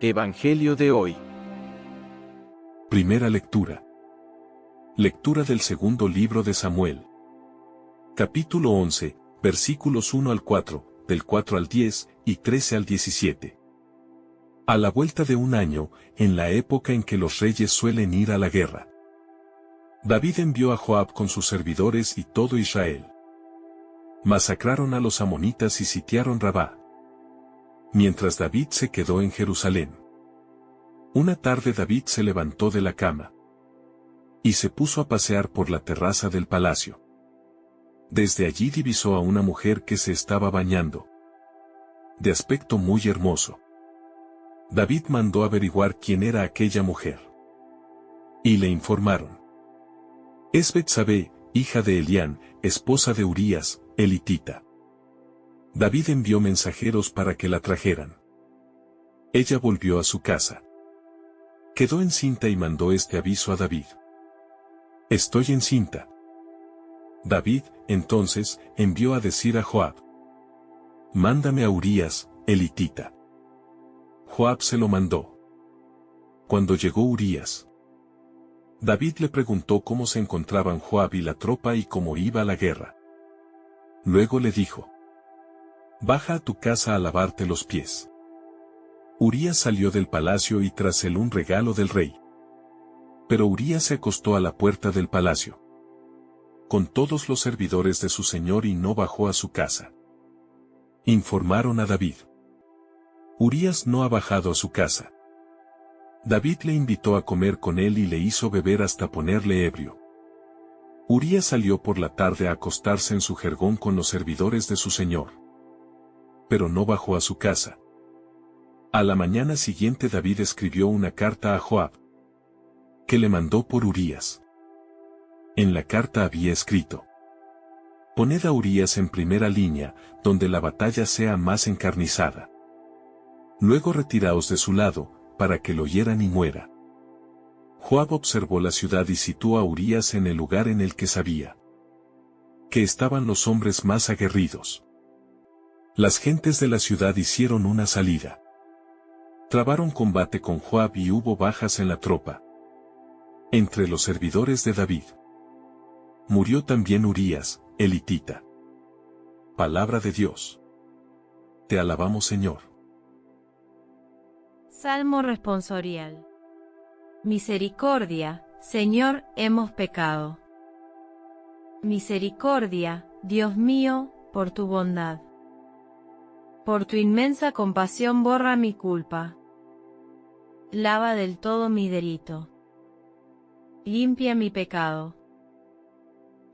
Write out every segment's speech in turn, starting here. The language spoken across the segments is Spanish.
Evangelio de hoy. Primera lectura. Lectura del segundo libro de Samuel. Capítulo 11, versículos 1 al 4, del 4 al 10 y 13 al 17. A la vuelta de un año, en la época en que los reyes suelen ir a la guerra, David envió a Joab con sus servidores y todo Israel. Masacraron a los amonitas y sitiaron Rabá, mientras David se quedó en Jerusalén. Una tarde David se levantó de la cama y se puso a pasear por la terraza del palacio. Desde allí divisó a una mujer que se estaba bañando, de aspecto muy hermoso. David mandó averiguar quién era aquella mujer, y le informaron: es Betsabé, hija de Elián, esposa de Urías, el hitita. David envió mensajeros para que la trajeran. Ella volvió a su casa. Quedó encinta y mandó este aviso a David: estoy encinta. David, entonces, envió a decir a Joab: mándame a Urías, el hitita. Joab se lo mandó. Cuando llegó Urías, David le preguntó cómo se encontraban Joab y la tropa y cómo iba la guerra. Luego le dijo: baja a tu casa a lavarte los pies. Urías salió del palacio y tras él un regalo del rey. Pero Urías se acostó a la puerta del palacio con todos los servidores de su señor y no bajó a su casa. Informaron a David: Urías no ha bajado a su casa. David le invitó a comer con él y le hizo beber hasta ponerle ebrio. Urías salió por la tarde a acostarse en su jergón con los servidores de su señor, pero no bajó a su casa. A la mañana siguiente David escribió una carta a Joab, que le mandó por Urías. En la carta había escrito: poned a Urías en primera línea, donde la batalla sea más encarnizada. Luego retiraos de su lado, para que lo hieran y muera. Joab observó la ciudad y situó a Urías en el lugar en el que sabía que estaban los hombres más aguerridos. Las gentes de la ciudad hicieron una salida. Trabaron combate con Joab y hubo bajas en la tropa. Entre los servidores de David murió también Urías, el hitita. Palabra de Dios. Te alabamos, Señor. Salmo responsorial. Misericordia, Señor, hemos pecado. Misericordia, Dios mío, por tu bondad. Por tu inmensa compasión borra mi culpa. Lava del todo mi delito. Limpia mi pecado.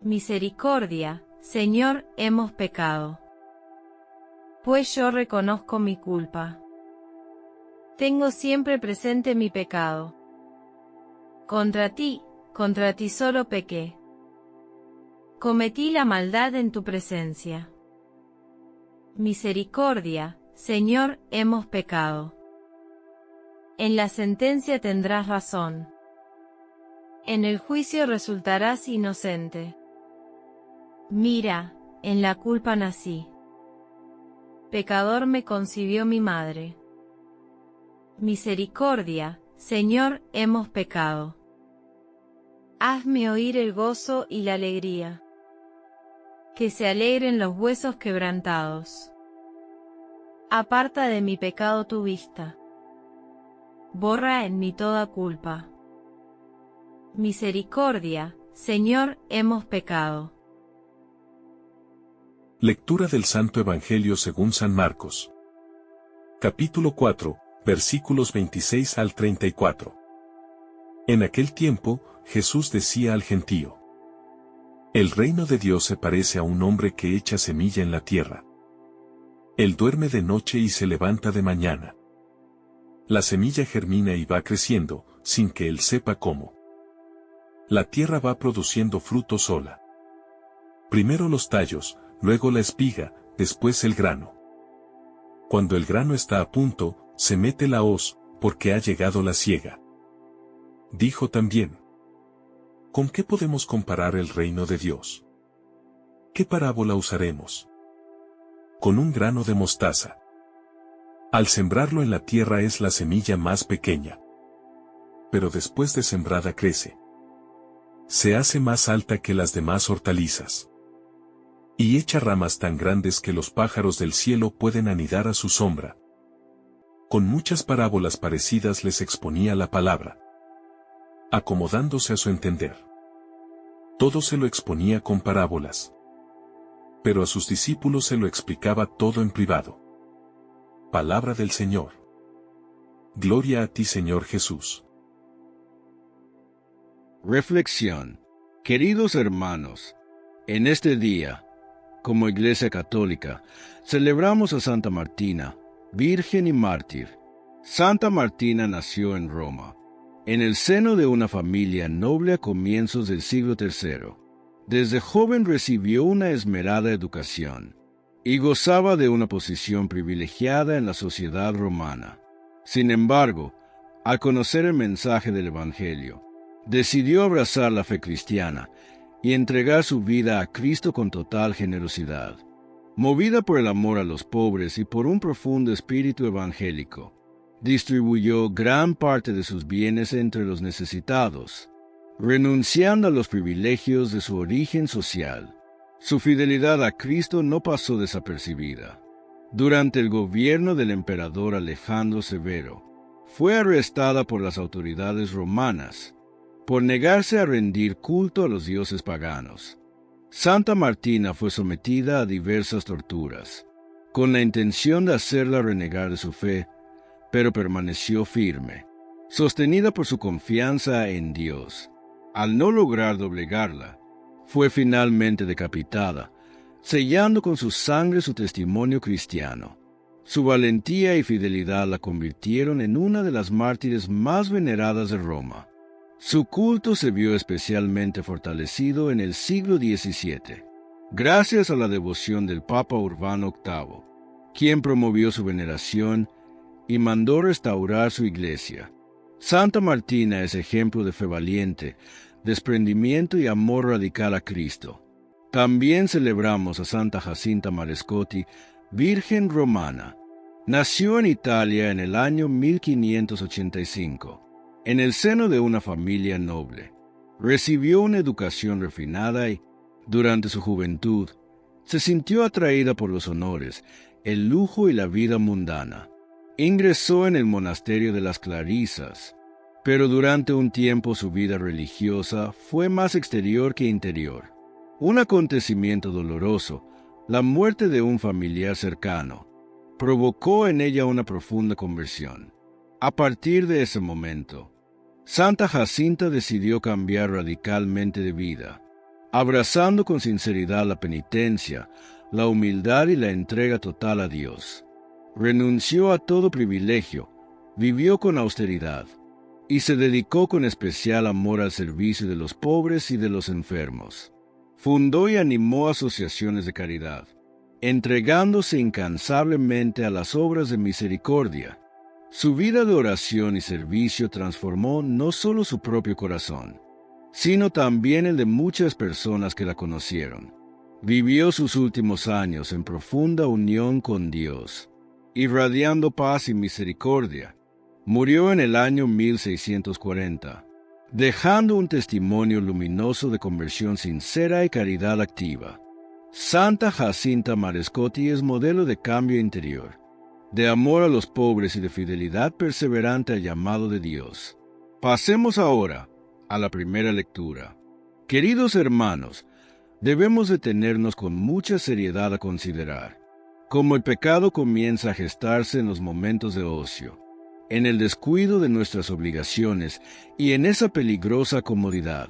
Misericordia, Señor, hemos pecado. Pues yo reconozco mi culpa. Tengo siempre presente mi pecado. Contra ti solo pequé. Cometí la maldad en tu presencia. Misericordia, Señor, hemos pecado. En la sentencia tendrás razón. En el juicio resultarás inocente. Mira, en la culpa nací. Pecador me concibió mi madre. Misericordia, Señor, hemos pecado. Hazme oír el gozo y la alegría. Que se alegren los huesos quebrantados. Aparta de mi pecado tu vista. Borra en mí toda culpa. Misericordia, Señor, hemos pecado. Lectura del Santo Evangelio según San Marcos. Capítulo 4, versículos 26 al 34. En aquel tiempo, Jesús decía al gentío: el reino de Dios se parece a un hombre que echa semilla en la tierra. Él duerme de noche y se levanta de mañana. La semilla germina y va creciendo, sin que él sepa cómo. La tierra va produciendo fruto sola. Primero los tallos, luego la espiga, después el grano. Cuando el grano está a punto, se mete la hoz, porque ha llegado la siega. Dijo también: ¿con qué podemos comparar el reino de Dios? ¿Qué parábola usaremos? Con un grano de mostaza. Al sembrarlo en la tierra es la semilla más pequeña. Pero después de sembrada crece. Se hace más alta que las demás hortalizas. Y echa ramas tan grandes que los pájaros del cielo pueden anidar a su sombra. Con muchas parábolas parecidas les exponía la palabra, acomodándose a su entender. Todo se lo exponía con parábolas. Pero a sus discípulos se lo explicaba todo en privado. Palabra del Señor. Gloria a ti, Señor Jesús. Reflexión. Queridos hermanos, en este día, como Iglesia Católica, celebramos a Santa Martina, Virgen y Mártir. Santa Martina nació en Roma, en el seno de una familia noble a comienzos del siglo III. Desde joven recibió una esmerada educación y gozaba de una posición privilegiada en la sociedad romana. Sin embargo, al conocer el mensaje del Evangelio, decidió abrazar la fe cristiana y entregar su vida a Cristo con total generosidad. Movida por el amor a los pobres y por un profundo espíritu evangélico, distribuyó gran parte de sus bienes entre los necesitados, renunciando a los privilegios de su origen social. Su fidelidad a Cristo no pasó desapercibida. Durante el gobierno del emperador Alejandro Severo, fue arrestada por las autoridades romanas por negarse a rendir culto a los dioses paganos. Santa Martina fue sometida a diversas torturas, con la intención de hacerla renegar de su fe, pero permaneció firme, sostenida por su confianza en Dios. Al no lograr doblegarla, fue finalmente decapitada, sellando con su sangre su testimonio cristiano. Su valentía y fidelidad la convirtieron en una de las mártires más veneradas de Roma. Su culto se vio especialmente fortalecido en el siglo XVII, gracias a la devoción del Papa Urbano VIII, quien promovió su veneración y mandó restaurar su iglesia. Santa Martina es ejemplo de fe valiente, desprendimiento y amor radical a Cristo. También celebramos a Santa Jacinta Marescotti, Virgen romana. Nació en Italia en el año 1585. En el seno de una familia noble, recibió una educación refinada y, durante su juventud, se sintió atraída por los honores, el lujo y la vida mundana. Ingresó en el monasterio de las Clarisas, pero durante un tiempo su vida religiosa fue más exterior que interior. Un acontecimiento doloroso, la muerte de un familiar cercano, provocó en ella una profunda conversión. A partir de ese momento, Santa Jacinta decidió cambiar radicalmente de vida, abrazando con sinceridad la penitencia, la humildad y la entrega total a Dios. Renunció a todo privilegio, vivió con austeridad, y se dedicó con especial amor al servicio de los pobres y de los enfermos. Fundó y animó asociaciones de caridad, entregándose incansablemente a las obras de misericordia. Su vida de oración y servicio transformó no solo su propio corazón, sino también el de muchas personas que la conocieron. Vivió sus últimos años en profunda unión con Dios, irradiando paz y misericordia. Murió en el año 1640, dejando un testimonio luminoso de conversión sincera y caridad activa. Santa Jacinta Marescotti es modelo de cambio interior, de amor a los pobres y de fidelidad perseverante al llamado de Dios. Pasemos ahora a la primera lectura. Queridos hermanos, debemos detenernos con mucha seriedad a considerar cómo el pecado comienza a gestarse en los momentos de ocio, en el descuido de nuestras obligaciones y en esa peligrosa comodidad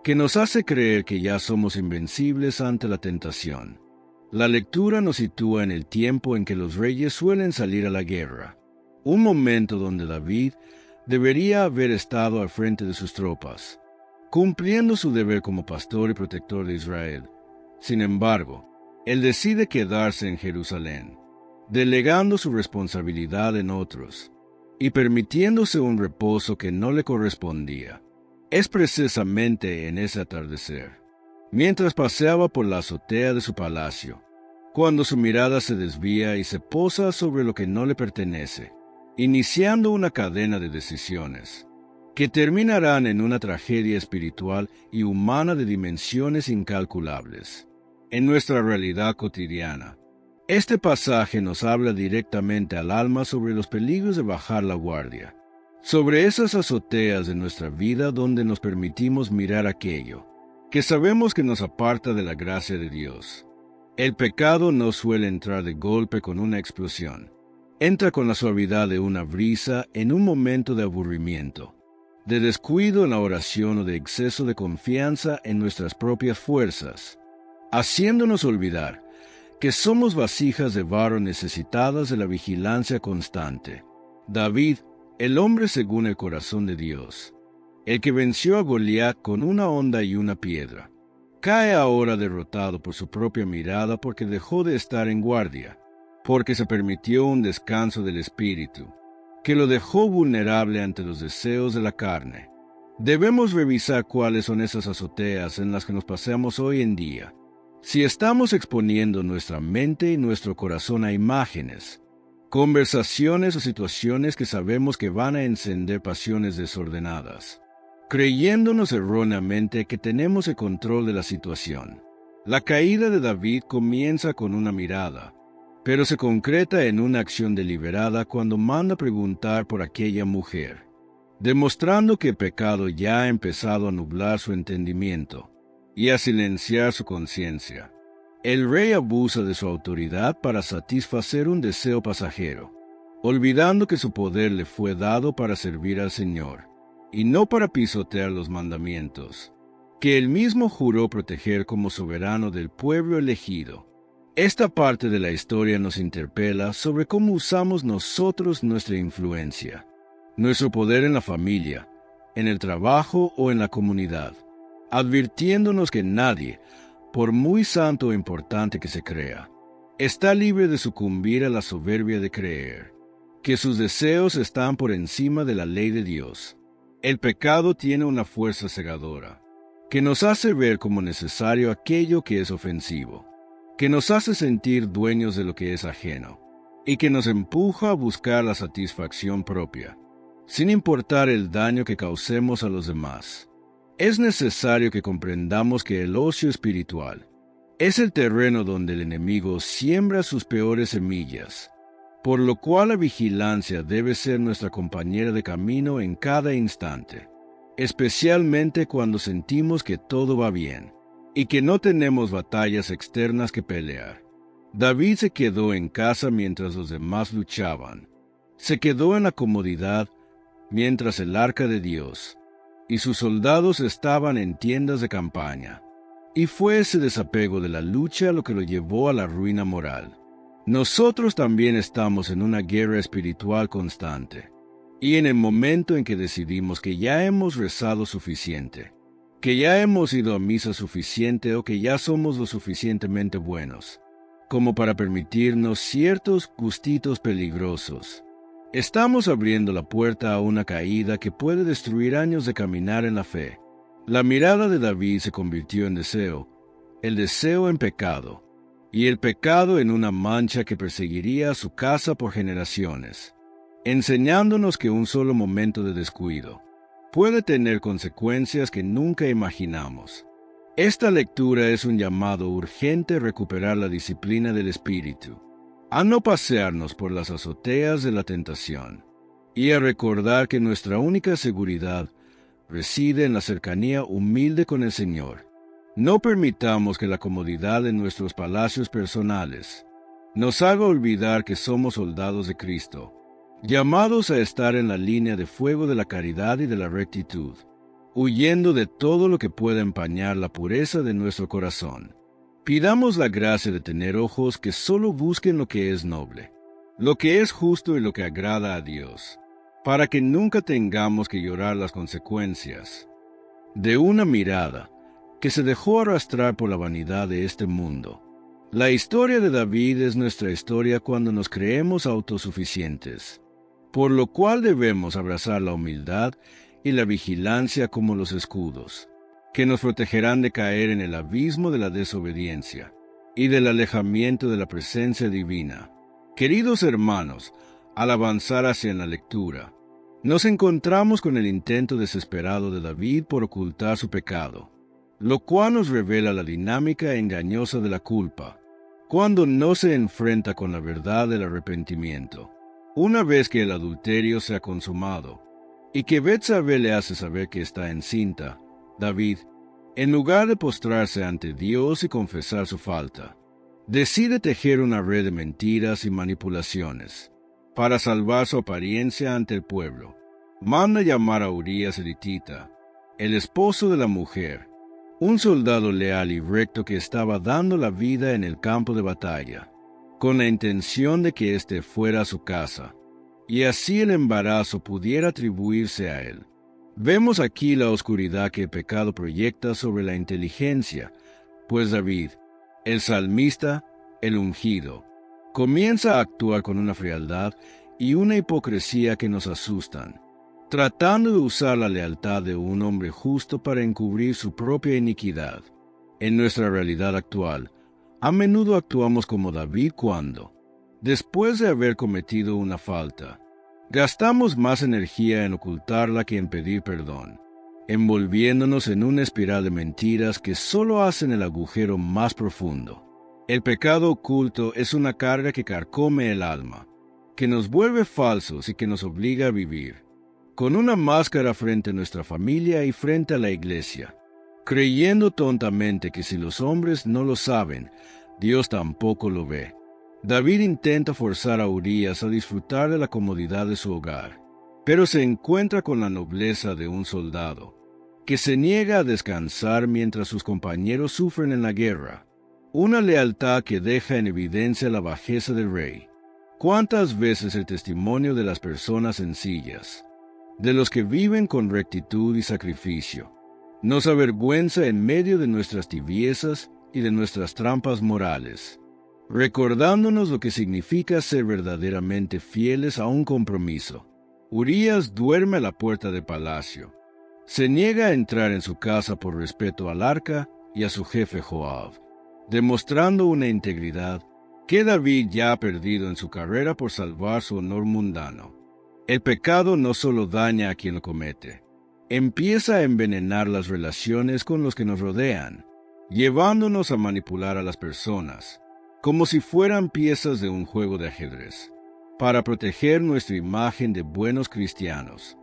que nos hace creer que ya somos invencibles ante la tentación. La lectura nos sitúa en el tiempo en que los reyes suelen salir a la guerra, un momento donde David debería haber estado al frente de sus tropas, cumpliendo su deber como pastor y protector de Israel. Sin embargo, él decide quedarse en Jerusalén, delegando su responsabilidad en otros y permitiéndose un reposo que no le correspondía. Es precisamente en ese atardecer, mientras paseaba por la azotea de su palacio, cuando su mirada se desvía y se posa sobre lo que no le pertenece, iniciando una cadena de decisiones que terminarán en una tragedia espiritual y humana de dimensiones incalculables. En nuestra realidad cotidiana, este pasaje nos habla directamente al alma sobre los peligros de bajar la guardia, sobre esas azoteas de nuestra vida donde nos permitimos mirar aquello que sabemos que nos aparta de la gracia de Dios. El pecado no suele entrar de golpe con una explosión. Entra con la suavidad de una brisa en un momento de aburrimiento, de descuido en la oración o de exceso de confianza en nuestras propias fuerzas, haciéndonos olvidar que somos vasijas de barro necesitadas de la vigilancia constante. David, el hombre según el corazón de Dios, el que venció a Goliat con una honda y una piedra, cae ahora derrotado por su propia mirada porque dejó de estar en guardia, porque se permitió un descanso del espíritu, que lo dejó vulnerable ante los deseos de la carne. Debemos revisar cuáles son esas azoteas en las que nos paseamos hoy en día. Si estamos exponiendo nuestra mente y nuestro corazón a imágenes, conversaciones o situaciones que sabemos que van a encender pasiones desordenadas, creyéndonos erróneamente que tenemos el control de la situación. La caída de David comienza con una mirada, pero se concreta en una acción deliberada cuando manda preguntar por aquella mujer, demostrando que el pecado ya ha empezado a nublar su entendimiento y a silenciar su conciencia. El rey abusa de su autoridad para satisfacer un deseo pasajero, olvidando que su poder le fue dado para servir al Señor, y no para pisotear los mandamientos, que él mismo juró proteger como soberano del pueblo elegido. Esta parte de la historia nos interpela sobre cómo usamos nosotros nuestra influencia, nuestro poder en la familia, en el trabajo o en la comunidad, advirtiéndonos que nadie, por muy santo o importante que se crea, está libre de sucumbir a la soberbia de creer que sus deseos están por encima de la ley de Dios. El pecado tiene una fuerza cegadora, que nos hace ver como necesario aquello que es ofensivo, que nos hace sentir dueños de lo que es ajeno, y que nos empuja a buscar la satisfacción propia, sin importar el daño que causemos a los demás. Es necesario que comprendamos que el ocio espiritual es el terreno donde el enemigo siembra sus peores semillas, por lo cual la vigilancia debe ser nuestra compañera de camino en cada instante, especialmente cuando sentimos que todo va bien y que no tenemos batallas externas que pelear. David se quedó en casa mientras los demás luchaban. Se quedó en la comodidad mientras el arca de Dios y sus soldados estaban en tiendas de campaña. Y fue ese desapego de la lucha lo que lo llevó a la ruina moral. Nosotros también estamos en una guerra espiritual constante, y en el momento en que decidimos que ya hemos rezado suficiente, que ya hemos ido a misa suficiente o que ya somos lo suficientemente buenos, como para permitirnos ciertos gustitos peligrosos, estamos abriendo la puerta a una caída que puede destruir años de caminar en la fe. La mirada de David se convirtió en deseo, el deseo en pecado, y el pecado en una mancha que perseguiría a su casa por generaciones, enseñándonos que un solo momento de descuido puede tener consecuencias que nunca imaginamos. Esta lectura es un llamado urgente a recuperar la disciplina del espíritu, a no pasearnos por las azoteas de la tentación, y a recordar que nuestra única seguridad reside en la cercanía humilde con el Señor. No permitamos que la comodidad de nuestros palacios personales nos haga olvidar que somos soldados de Cristo, llamados a estar en la línea de fuego de la caridad y de la rectitud, huyendo de todo lo que pueda empañar la pureza de nuestro corazón. Pidamos la gracia de tener ojos que solo busquen lo que es noble, lo que es justo y lo que agrada a Dios, para que nunca tengamos que llorar las consecuencias de una mirada que se dejó arrastrar por la vanidad de este mundo. La historia de David es nuestra historia cuando nos creemos autosuficientes, por lo cual debemos abrazar la humildad y la vigilancia como los escudos, que nos protegerán de caer en el abismo de la desobediencia. y del alejamiento de la presencia divina. Queridos hermanos, al avanzar hacia la lectura, nos encontramos con el intento desesperado de David por ocultar su pecado, lo cual nos revela la dinámica engañosa de la culpa, cuando no se enfrenta con la verdad del arrepentimiento. Una vez que el adulterio se ha consumado, y que Betsabé le hace saber que está encinta, David, en lugar de postrarse ante Dios y confesar su falta, decide tejer una red de mentiras y manipulaciones para salvar su apariencia ante el pueblo. Manda llamar a Urías elitita, el esposo de la mujer, un soldado leal y recto que estaba dando la vida en el campo de batalla, con la intención de que éste fuera a su casa, y así el embarazo pudiera atribuirse a él. Vemos aquí la oscuridad que el pecado proyecta sobre la inteligencia, pues David, el salmista, el ungido, comienza a actuar con una frialdad y una hipocresía que nos asustan, tratando de usar la lealtad de un hombre justo para encubrir su propia iniquidad. En nuestra realidad actual, a menudo actuamos como David cuando, después de haber cometido una falta, gastamos más energía en ocultarla que en pedir perdón, envolviéndonos en una espiral de mentiras que solo hacen el agujero más profundo. El pecado oculto es una carga que carcome el alma, que nos vuelve falsos y que nos obliga a vivir con una máscara frente a nuestra familia y frente a la iglesia, creyendo tontamente que si los hombres no lo saben, Dios tampoco lo ve. David intenta forzar a Urías a disfrutar de la comodidad de su hogar, pero se encuentra con la nobleza de un soldado, que se niega a descansar mientras sus compañeros sufren en la guerra, una lealtad que deja en evidencia la bajeza del rey. ¿Cuántas veces el testimonio de las personas sencillas, de los que viven con rectitud y sacrificio, nos avergüenza en medio de nuestras tibiezas y de nuestras trampas morales, recordándonos lo que significa ser verdaderamente fieles a un compromiso? Urías duerme a la puerta del palacio. Se niega a entrar en su casa por respeto al arca y a su jefe Joab, demostrando una integridad que David ya ha perdido en su carrera por salvar su honor mundano. El pecado no solo daña a quien lo comete, empieza a envenenar las relaciones con los que nos rodean, llevándonos a manipular a las personas, como si fueran piezas de un juego de ajedrez, para proteger nuestra imagen de buenos cristianos.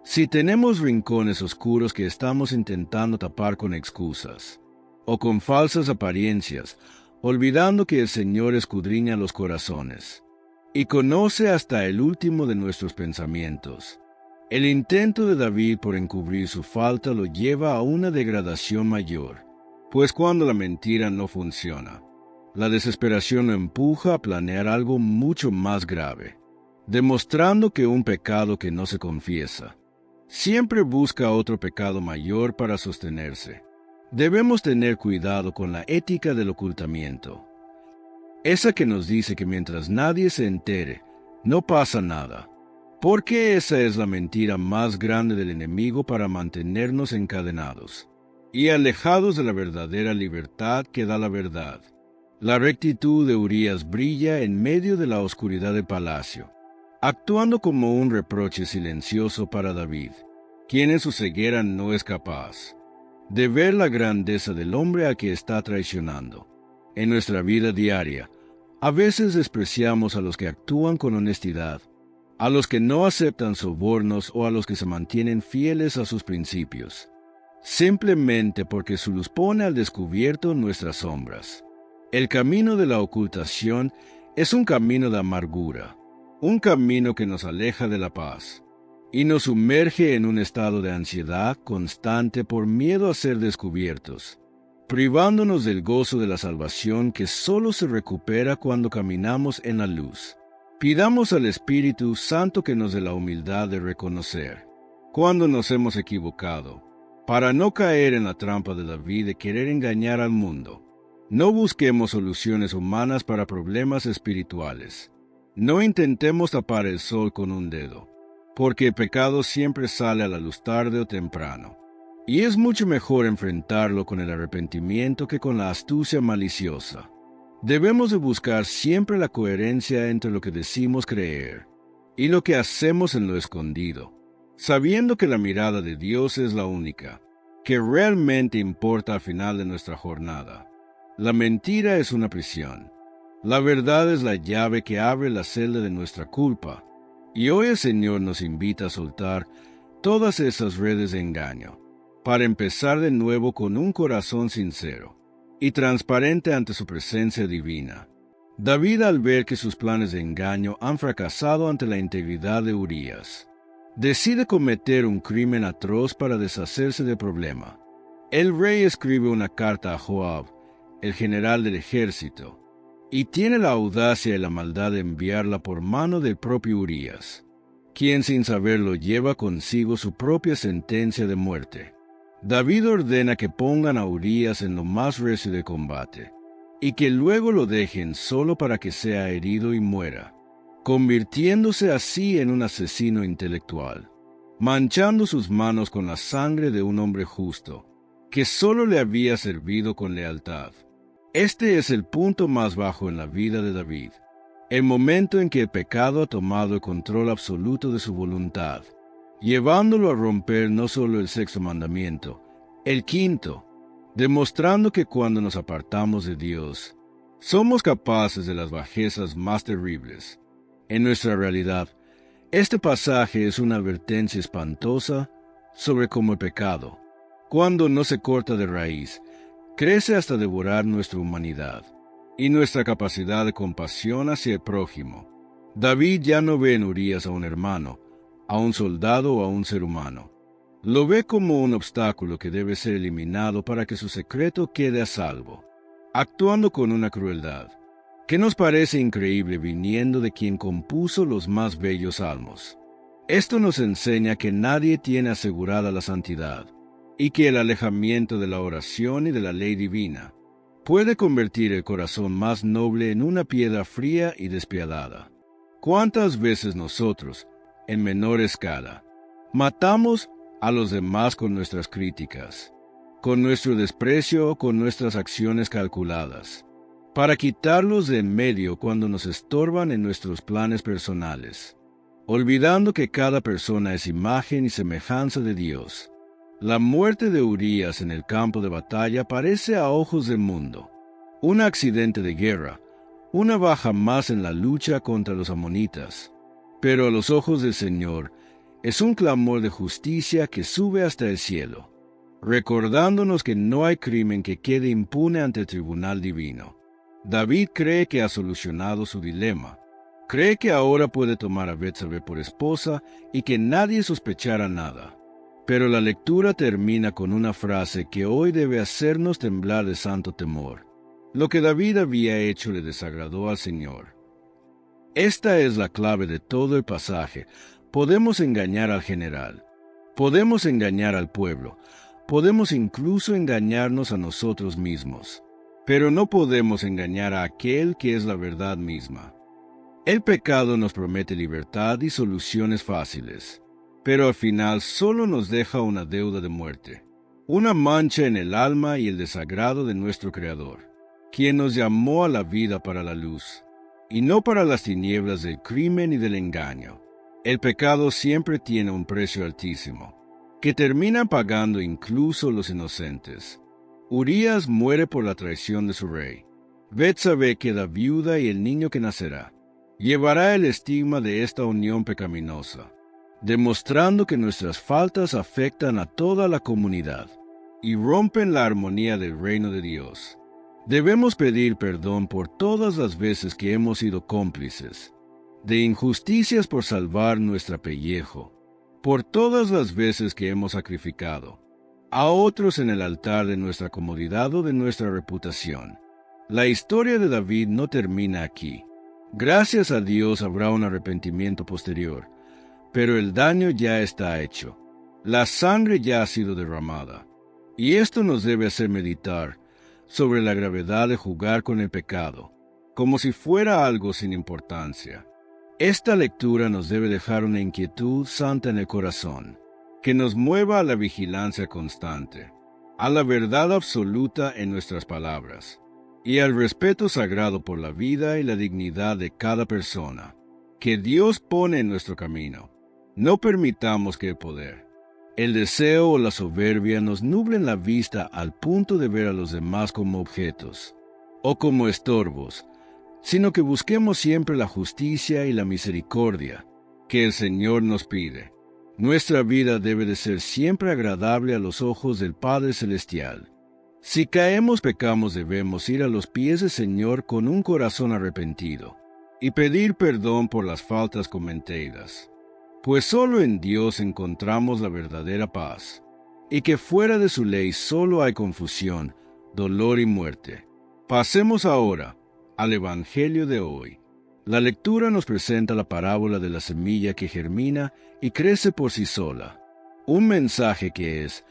Si tenemos rincones oscuros que estamos intentando tapar con excusas, o con falsas apariencias, olvidando que el Señor escudriña los corazones, y conoce hasta el último de nuestros pensamientos, el intento de David por encubrir su falta lo lleva a una degradación mayor, pues cuando la mentira no funciona, la desesperación lo empuja a planear algo mucho más grave, demostrando que un pecado que no se confiesa siempre busca otro pecado mayor para sostenerse. Debemos tener cuidado con la ética del ocultamiento, esa que nos dice que mientras nadie se entere, no pasa nada, porque esa es la mentira más grande del enemigo para mantenernos encadenados y alejados de la verdadera libertad que da la verdad. La rectitud de Urías brilla en medio de la oscuridad del palacio, actuando como un reproche silencioso para David, quien en su ceguera no es capaz de ver la grandeza del hombre a que está traicionando. En nuestra vida diaria, a veces despreciamos a los que actúan con honestidad, a los que no aceptan sobornos o a los que se mantienen fieles a sus principios, simplemente porque su luz pone al descubierto nuestras sombras. El camino de la ocultación es un camino de amargura, un camino que nos aleja de la paz y nos sumerge en un estado de ansiedad constante por miedo a ser descubiertos, privándonos del gozo de la salvación que solo se recupera cuando caminamos en la luz. Pidamos al Espíritu Santo que nos dé la humildad de reconocer cuando nos hemos equivocado, para no caer en la trampa de David de querer engañar al mundo. No busquemos soluciones humanas para problemas espirituales. No intentemos tapar el sol con un dedo, porque el pecado siempre sale a la luz tarde o temprano. y es mucho mejor enfrentarlo con el arrepentimiento que con la astucia maliciosa. Debemos de buscar siempre la coherencia entre lo que decimos creer y lo que hacemos en lo escondido, sabiendo que la mirada de Dios es la única, que realmente importa al final de nuestra jornada. La mentira es una prisión. La verdad es la llave que abre la celda de nuestra culpa, y hoy el Señor nos invita a soltar todas esas redes de engaño, para empezar de nuevo con un corazón sincero y transparente ante su presencia divina. David, al ver que sus planes de engaño han fracasado ante la integridad de Urías, decide cometer un crimen atroz para deshacerse del problema. El rey escribe una carta a Joab, el general del ejército, y tiene la audacia y la maldad de enviarla por mano del propio Urías, quien sin saberlo lleva consigo su propia sentencia de muerte. David ordena que pongan a Urías en lo más recio de combate, y que luego lo dejen solo para que sea herido y muera, convirtiéndose así en un asesino intelectual, manchando sus manos con la sangre de un hombre justo, que solo le había servido con lealtad. Este es el punto más bajo en la vida de David, el momento en que el pecado ha tomado el control absoluto de su voluntad, llevándolo a romper no solo el sexto mandamiento, el quinto, demostrando que cuando nos apartamos de Dios, somos capaces de las bajezas más terribles. En nuestra realidad, este pasaje es una advertencia espantosa sobre cómo el pecado, cuando no se corta de raíz, crece hasta devorar nuestra humanidad y nuestra capacidad de compasión hacia el prójimo. David ya no ve en Urías a un hermano, a un soldado o a un ser humano. Lo ve como un obstáculo que debe ser eliminado para que su secreto quede a salvo, actuando con una crueldad que nos parece increíble viniendo de quien compuso los más bellos salmos. Esto nos enseña que nadie tiene asegurada la santidad, y que el alejamiento de la oración y de la ley divina puede convertir el corazón más noble en una piedra fría y despiadada. ¿Cuántas veces nosotros, en menor escala, matamos a los demás con nuestras críticas, con nuestro desprecio o con nuestras acciones calculadas, para quitarlos de en medio cuando nos estorban en nuestros planes personales, olvidando que cada persona es imagen y semejanza de Dios? La muerte de Urías en el campo de batalla parece a ojos del mundo un accidente de guerra, una baja más en la lucha contra los amonitas, pero a los ojos del Señor es un clamor de justicia que sube hasta el cielo, recordándonos que no hay crimen que quede impune ante el tribunal divino. David cree que ha solucionado su dilema, cree que ahora puede tomar a Betsabé por esposa y que nadie sospechará nada. Pero la lectura termina con una frase que hoy debe hacernos temblar de santo temor. Lo que David había hecho le desagradó al Señor. Esta es la clave de todo el pasaje. Podemos engañar al general, podemos engañar al pueblo, podemos incluso engañarnos a nosotros mismos, pero no podemos engañar a aquel que es la verdad misma. El pecado nos promete libertad y soluciones fáciles, pero al final solo nos deja una deuda de muerte, una mancha en el alma y el desagrado de nuestro Creador, quien nos llamó a la vida para la luz, y no para las tinieblas del crimen y del engaño. El pecado siempre tiene un precio altísimo, que terminan pagando incluso los inocentes. Urías muere por la traición de su rey. Betsabé queda viuda y el niño que nacerá llevará el estigma de esta unión pecaminosa, demostrando que nuestras faltas afectan a toda la comunidad y rompen la armonía del reino de Dios. Debemos pedir perdón por todas las veces que hemos sido cómplices de injusticias por salvar nuestro pellejo, por todas las veces que hemos sacrificado a otros en el altar de nuestra comodidad o de nuestra reputación. La historia de David no termina aquí. Gracias a Dios habrá un arrepentimiento posterior, pero el daño ya está hecho. La sangre ya ha sido derramada, y esto nos debe hacer meditar sobre la gravedad de jugar con el pecado, como si fuera algo sin importancia. Esta lectura nos debe dejar una inquietud santa en el corazón. que nos mueva a la vigilancia constante, a la verdad absoluta en nuestras palabras, y al respeto sagrado por la vida y la dignidad de cada persona, que Dios pone en nuestro camino. No permitamos que el poder, el deseo o la soberbia nos nublen la vista al punto de ver a los demás como objetos, o como estorbos, sino que busquemos siempre la justicia y la misericordia que el Señor nos pide. Nuestra vida debe de ser siempre agradable a los ojos del Padre Celestial. Si caemos, pecamos, debemos ir a los pies del Señor con un corazón arrepentido y pedir perdón por las faltas cometidas, pues solo en Dios encontramos la verdadera paz, y que fuera de su ley solo hay confusión, dolor y muerte. Pasemos ahora al Evangelio de hoy. La lectura nos presenta la parábola de la semilla que germina y crece por sí sola, un mensaje que es,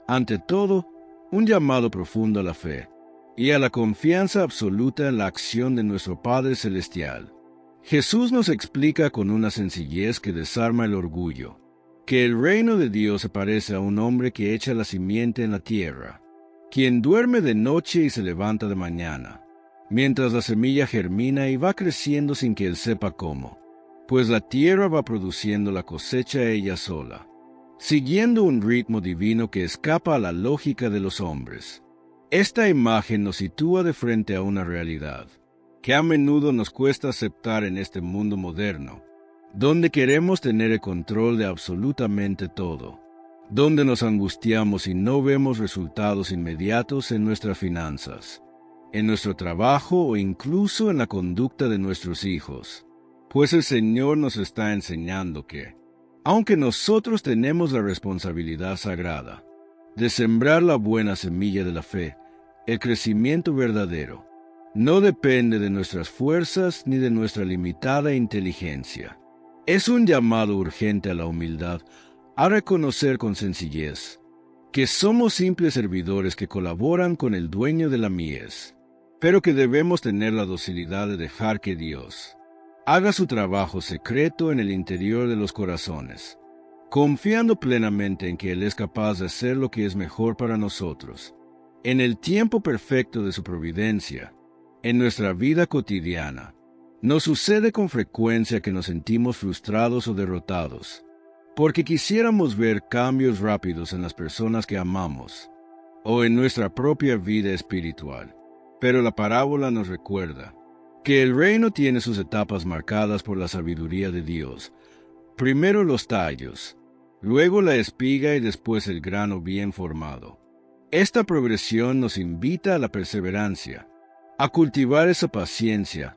ante todo, un llamado profundo a la fe y a la confianza absoluta en la acción de nuestro Padre Celestial. Jesús nos explica con una sencillez que desarma el orgullo, que el reino de Dios se parece a un hombre que echa la simiente en la tierra, quien duerme de noche y se levanta de mañana, mientras la semilla germina y va creciendo sin que él sepa cómo, pues la tierra va produciendo la cosecha ella sola, siguiendo un ritmo divino que escapa a la lógica de los hombres. Esta imagen nos sitúa de frente a una realidad que a menudo nos cuesta aceptar en este mundo moderno, donde queremos tener el control de absolutamente todo, donde nos angustiamos y no vemos resultados inmediatos en nuestras finanzas, en nuestro trabajo o incluso en la conducta de nuestros hijos. Pues el Señor nos está enseñando que, aunque nosotros tenemos la responsabilidad sagrada de sembrar la buena semilla de la fe, el crecimiento verdadero no depende de nuestras fuerzas ni de nuestra limitada inteligencia. Es un llamado urgente a la humildad, a reconocer con sencillez que somos simples servidores que colaboran con el dueño de la mies, pero que debemos tener la docilidad de dejar que Dios haga su trabajo secreto en el interior de los corazones, confiando plenamente en que Él es capaz de hacer lo que es mejor para nosotros, en el tiempo perfecto de su providencia. En nuestra vida cotidiana, nos sucede con frecuencia que nos sentimos frustrados o derrotados, porque quisiéramos ver cambios rápidos en las personas que amamos, o en nuestra propia vida espiritual. Pero la parábola nos recuerda que el reino tiene sus etapas marcadas por la sabiduría de Dios. Primero los tallos, luego la espiga y después el grano bien formado. Esta progresión nos invita a la perseverancia, a cultivar esa paciencia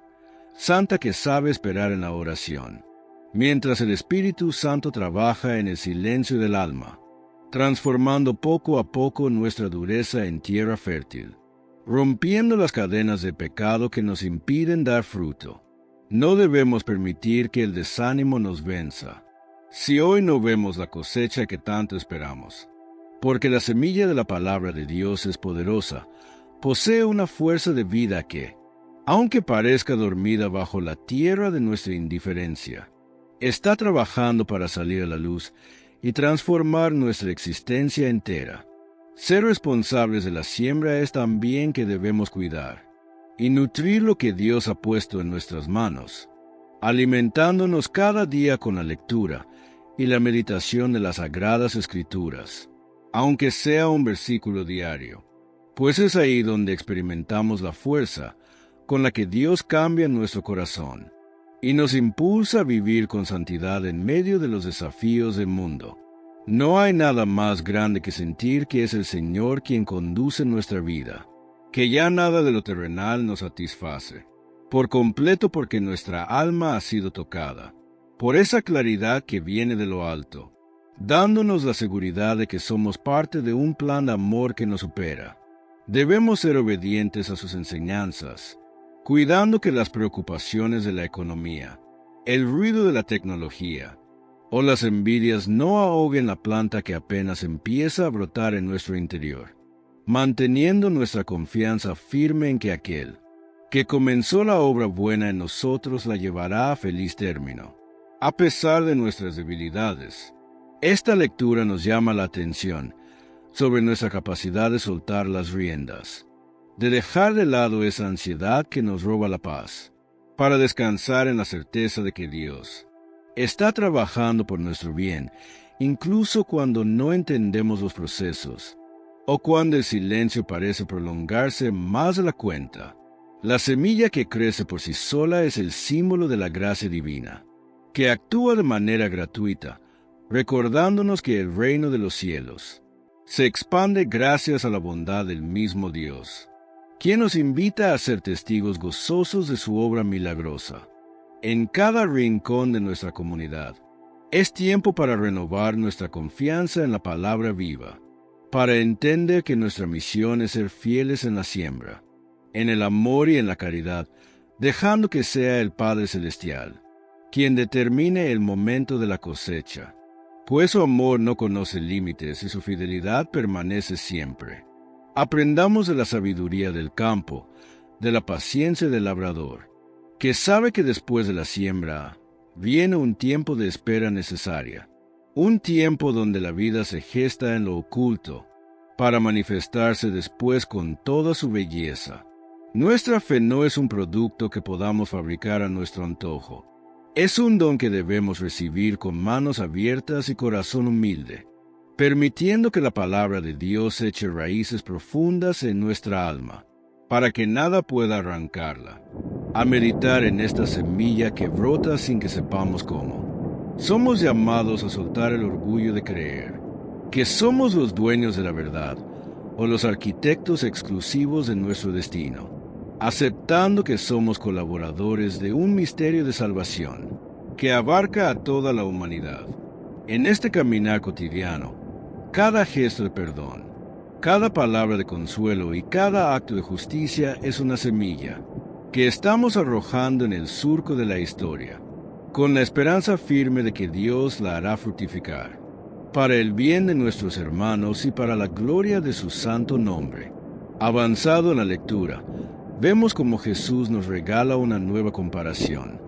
santa que sabe esperar en la oración, mientras el Espíritu Santo trabaja en el silencio del alma, transformando poco a poco nuestra dureza en tierra fértil, rompiendo las cadenas de pecado que nos impiden dar fruto. No debemos permitir que el desánimo nos venza, si hoy no vemos la cosecha que tanto esperamos, porque la semilla de la palabra de Dios es poderosa, posee una fuerza de vida que, aunque parezca dormida bajo la tierra de nuestra indiferencia, está trabajando para salir a la luz y transformar nuestra existencia entera. Ser responsables de la siembra es también que debemos cuidar y nutrir lo que Dios ha puesto en nuestras manos, alimentándonos cada día con la lectura y la meditación de las Sagradas Escrituras, aunque sea un versículo diario, pues es ahí donde experimentamos la fuerza con la que Dios cambia nuestro corazón y nos impulsa a vivir con santidad en medio de los desafíos del mundo. No hay nada más grande que sentir que es el Señor quien conduce nuestra vida, que ya nada de lo terrenal nos satisface, por completo porque nuestra alma ha sido tocada por esa claridad que viene de lo alto, dándonos la seguridad de que somos parte de un plan de amor que nos supera. Debemos ser obedientes a sus enseñanzas, cuidando que las preocupaciones de la economía, el ruido de la tecnología o las envidias no ahoguen la planta que apenas empieza a brotar en nuestro interior, manteniendo nuestra confianza firme en que aquel que comenzó la obra buena en nosotros la llevará a feliz término. A pesar de nuestras debilidades, Esta lectura nos llama la atención sobre nuestra capacidad de soltar las riendas, de dejar de lado esa ansiedad que nos roba la paz, para descansar en la certeza de que Dios está trabajando por nuestro bien, incluso cuando no entendemos los procesos, o cuando el silencio parece prolongarse más de la cuenta. La semilla que crece por sí sola es el símbolo de la gracia divina, que actúa de manera gratuita, recordándonos que el reino de los cielos se expande gracias a la bondad del mismo Dios, quien nos invita a ser testigos gozosos de su obra milagrosa. En cada rincón de nuestra comunidad, es tiempo para renovar nuestra confianza en la palabra viva, para entender que nuestra misión es ser fieles en la siembra, en el amor y en la caridad, dejando que sea el Padre Celestial quien determine el momento de la cosecha, pues su amor no conoce límites y su fidelidad permanece siempre. Aprendamos de la sabiduría del campo, de la paciencia del labrador, que sabe que después de la siembra viene un tiempo de espera necesaria, un tiempo donde la vida se gesta en lo oculto, para manifestarse después con toda su belleza. Nuestra fe no es un producto que podamos fabricar a nuestro antojo. Es un don que debemos recibir con manos abiertas y corazón humilde, permitiendo que la palabra de Dios eche raíces profundas en nuestra alma, para que nada pueda arrancarla. A meditar en esta semilla que brota sin que sepamos cómo. Somos llamados a soltar el orgullo de creer que somos los dueños de la verdad o los arquitectos exclusivos de nuestro destino, aceptando que somos colaboradores de un misterio de salvación que abarca a toda la humanidad. En este caminar cotidiano, cada gesto de perdón, cada palabra de consuelo y cada acto de justicia es una semilla que estamos arrojando en el surco de la historia, con la esperanza firme de que Dios la hará fructificar, para el bien de nuestros hermanos y para la gloria de su santo nombre. Avanzado en la lectura, vemos cómo Jesús nos regala una nueva comparación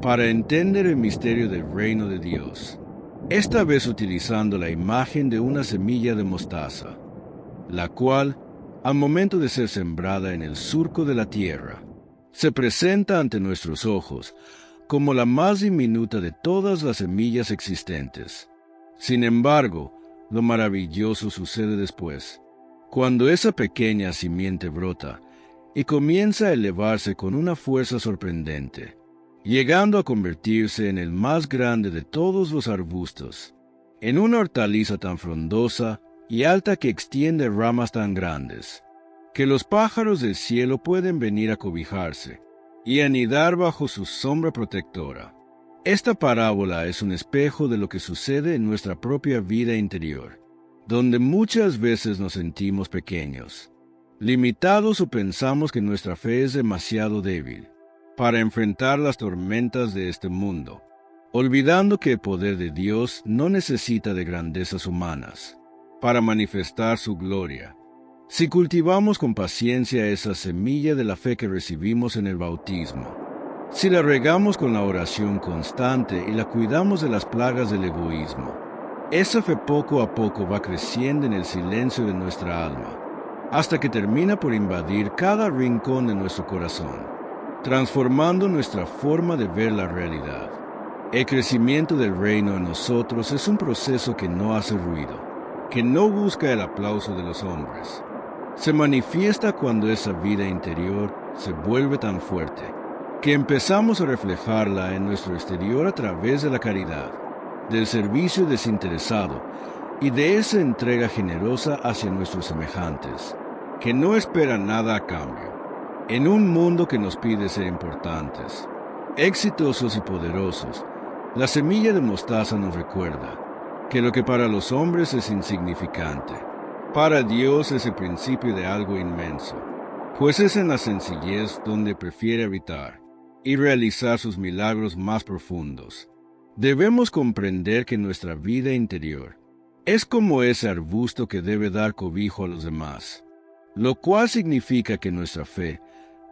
para entender el misterio del reino de Dios, esta vez utilizando la imagen de una semilla de mostaza, la cual, al momento de ser sembrada en el surco de la tierra, se presenta ante nuestros ojos como la más diminuta de todas las semillas existentes. Sin embargo, lo maravilloso sucede después, cuando esa pequeña simiente brota y comienza a elevarse con una fuerza sorprendente, llegando a convertirse en el más grande de todos los arbustos, en una hortaliza tan frondosa y alta que extiende ramas tan grandes, que los pájaros del cielo pueden venir a cobijarse y anidar bajo su sombra protectora. Esta parábola es un espejo de lo que sucede en nuestra propia vida interior, donde muchas veces nos sentimos pequeños, limitados o pensamos que nuestra fe es demasiado débil para enfrentar las tormentas de este mundo, olvidando que el poder de Dios no necesita de grandezas humanas para manifestar su gloria. Si cultivamos con paciencia esa semilla de la fe que recibimos en el bautismo, si la regamos con la oración constante y la cuidamos de las plagas del egoísmo, esa fe poco a poco va creciendo en el silencio de nuestra alma, hasta que termina por invadir cada rincón de nuestro corazón, transformando nuestra forma de ver la realidad. El crecimiento del reino en nosotros es un proceso que no hace ruido, que no busca el aplauso de los hombres. Se manifiesta cuando esa vida interior se vuelve tan fuerte, que empezamos a reflejarla en nuestro exterior a través de la caridad, del servicio desinteresado y de esa entrega generosa hacia nuestros semejantes, que no espera nada a cambio. En un mundo que nos pide ser importantes, exitosos y poderosos, la semilla de mostaza nos recuerda que lo que para los hombres es insignificante, para Dios es el principio de algo inmenso, pues es en la sencillez donde prefiere habitar y realizar sus milagros más profundos. Debemos comprender que nuestra vida interior es como ese arbusto que debe dar cobijo a los demás, lo cual significa que nuestra fe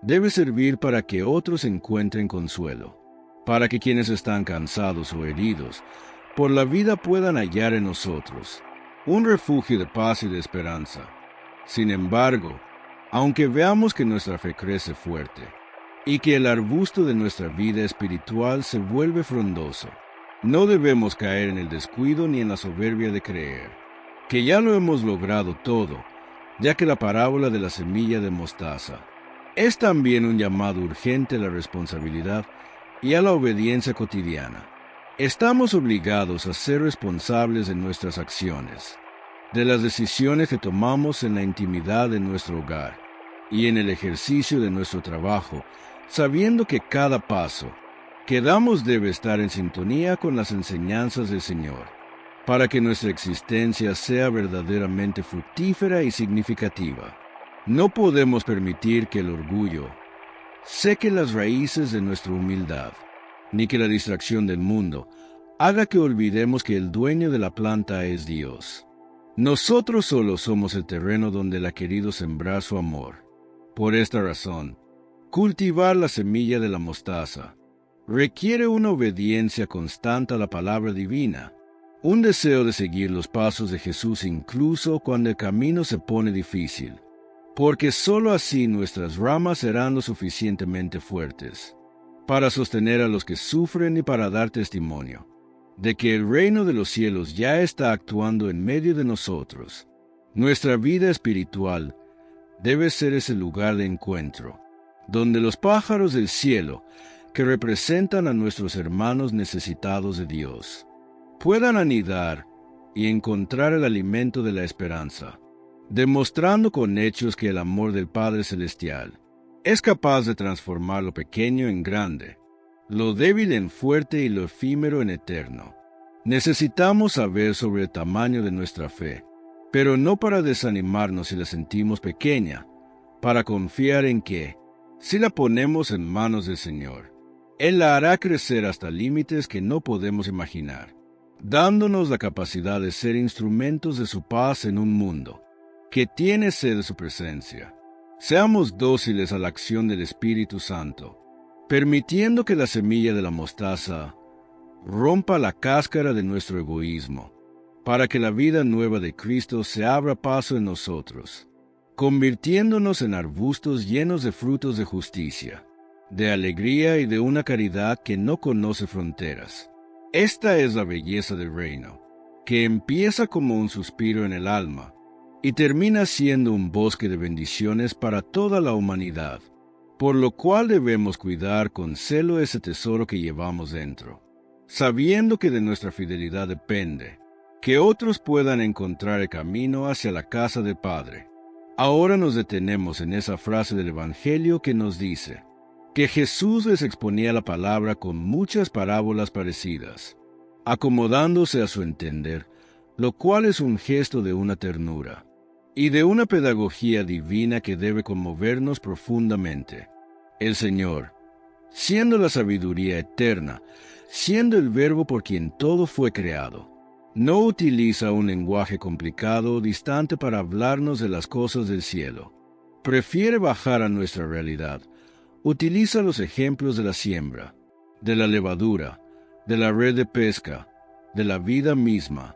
debe servir para que otros encuentren consuelo, para que quienes están cansados o heridos por la vida puedan hallar en nosotros un refugio de paz y de esperanza. Sin embargo, aunque veamos que nuestra fe crece fuerte y que el arbusto de nuestra vida espiritual se vuelve frondoso, no debemos caer en el descuido ni en la soberbia de creer que ya lo hemos logrado todo, ya que la parábola de la semilla de mostaza es también un llamado urgente a la responsabilidad y a la obediencia cotidiana. Estamos obligados a ser responsables de nuestras acciones, de las decisiones que tomamos en la intimidad de nuestro hogar y en el ejercicio de nuestro trabajo, sabiendo que cada paso que damos debe estar en sintonía con las enseñanzas del Señor, para que nuestra existencia sea verdaderamente fructífera y significativa. No podemos permitir que el orgullo seque las raíces de nuestra humildad, ni que la distracción del mundo haga que olvidemos que el dueño de la planta es Dios. Nosotros solo somos el terreno donde Él ha querido sembrar su amor. Por esta razón, cultivar la semilla de la mostaza requiere una obediencia constante a la palabra divina, un deseo de seguir los pasos de Jesús incluso cuando el camino se pone difícil, porque sólo así nuestras ramas serán lo suficientemente fuertes para sostener a los que sufren y para dar testimonio de que el reino de los cielos ya está actuando en medio de nosotros. Nuestra vida espiritual debe ser ese lugar de encuentro, donde los pájaros del cielo, que representan a nuestros hermanos necesitados de Dios, puedan anidar y encontrar el alimento de la esperanza, demostrando con hechos que el amor del Padre Celestial es capaz de transformar lo pequeño en grande, lo débil en fuerte y lo efímero en eterno. Necesitamos saber sobre el tamaño de nuestra fe, pero no para desanimarnos si la sentimos pequeña, para confiar en que, si la ponemos en manos del Señor, Él la hará crecer hasta límites que no podemos imaginar, dándonos la capacidad de ser instrumentos de su paz en un mundo que tiene sed de su presencia. Seamos dóciles a la acción del Espíritu Santo, permitiendo que la semilla de la mostaza rompa la cáscara de nuestro egoísmo, para que la vida nueva de Cristo se abra paso en nosotros, convirtiéndonos en arbustos llenos de frutos de justicia, de alegría y de una caridad que no conoce fronteras. Esta es la belleza del reino, que empieza como un suspiro en el alma y termina siendo un bosque de bendiciones para toda la humanidad, por lo cual debemos cuidar con celo ese tesoro que llevamos dentro, sabiendo que de nuestra fidelidad depende que otros puedan encontrar el camino hacia la casa del Padre. Ahora nos detenemos en esa frase del Evangelio que nos dice que Jesús les exponía la palabra con muchas parábolas parecidas, acomodándose a su entender, lo cual es un gesto de una ternura y de una pedagogía divina que debe conmovernos profundamente. El Señor, siendo la sabiduría eterna, siendo el Verbo por quien todo fue creado, no utiliza un lenguaje complicado o distante para hablarnos de las cosas del cielo. Prefiere bajar a nuestra realidad. Utiliza los ejemplos de la siembra, de la levadura, de la red de pesca, de la vida misma,